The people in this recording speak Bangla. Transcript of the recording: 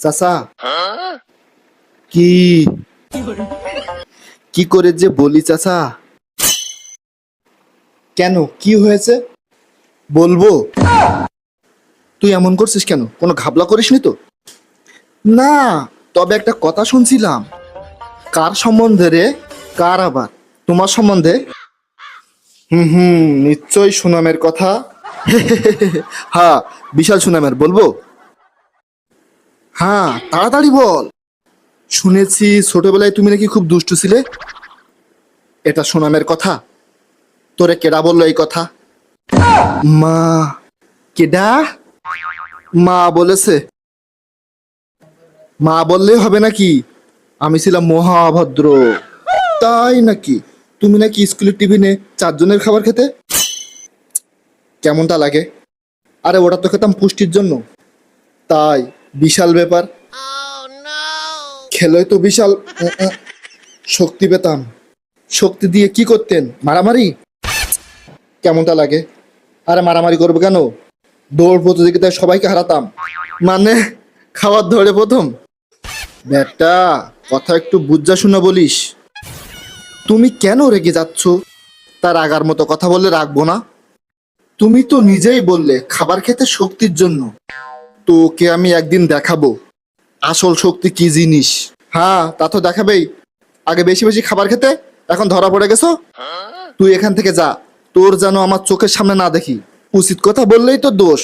চাচা, কি কি করে যে বলি চাচা? কেন, কি হয়েছে বলবো? তুই এমন করছিস কেন? কোনো ঘাবলা করিসনি তো? না, তবে একটা কথা শুনছিলাম। কার সম্বন্ধে রে? কার আবার? তোমার সম্বন্ধে? হুম হুম, নিশ্চয় সুনামের কথা। হ্যাঁ, বিশাল সুনামের, বলবো? হ্যাঁ, তাড়াতাড়ি বল। শুনেছি ছোটবেলায় তুমি নাকি খুব দুষ্টু ছিলে। এটা সুনামের কথা? তোরে কেডা বললো এই কথা? মা? কেডা? মা বলেছে? মা বললেই হবে নাকি? আমি ছিলাম মহাভদ্র। তাই নাকি? তুমি নাকি স্কুলের টিফিনে 4 জনের খাবার খেতে? কেমনটা লাগে? আরে ওটা তো খেতাম পুষ্টির জন্য। তাই? বিশাল ব্যাপার। খেলে তো বিশাল শক্তি পেতাম। শক্তি দিয়ে কি করতেন? মারামারি? কেমনটা লাগে? আরে মারামারি করবো কেন? দৌড় প্রতিযোগিতায় সবাইকে হারাতাম। মানে খাওয়ার ধরে প্রথম। ব্যাটা, কথা একটু বুঝা শুনে বলিস। তুমি কেন রেগে যাচ্ছ? তার আগার মতো কথা বললে রাখবো না। তুমি তো নিজেই বললে খাবার খেতে শক্তির জন্য। তো ওকে আমি একদিন দেখাবো আসল শক্তি কি জিনিস। হ্যাঁ, তা তো দেখাবেই। আগে বেশি বেশি খাবার খেতে, এখন ধরা পড়ে গেছো। তুই এখান থেকে যা, তোর যেন আমার চোখের সামনে না দেখি। উচিত কথা বললেই তো দোষ।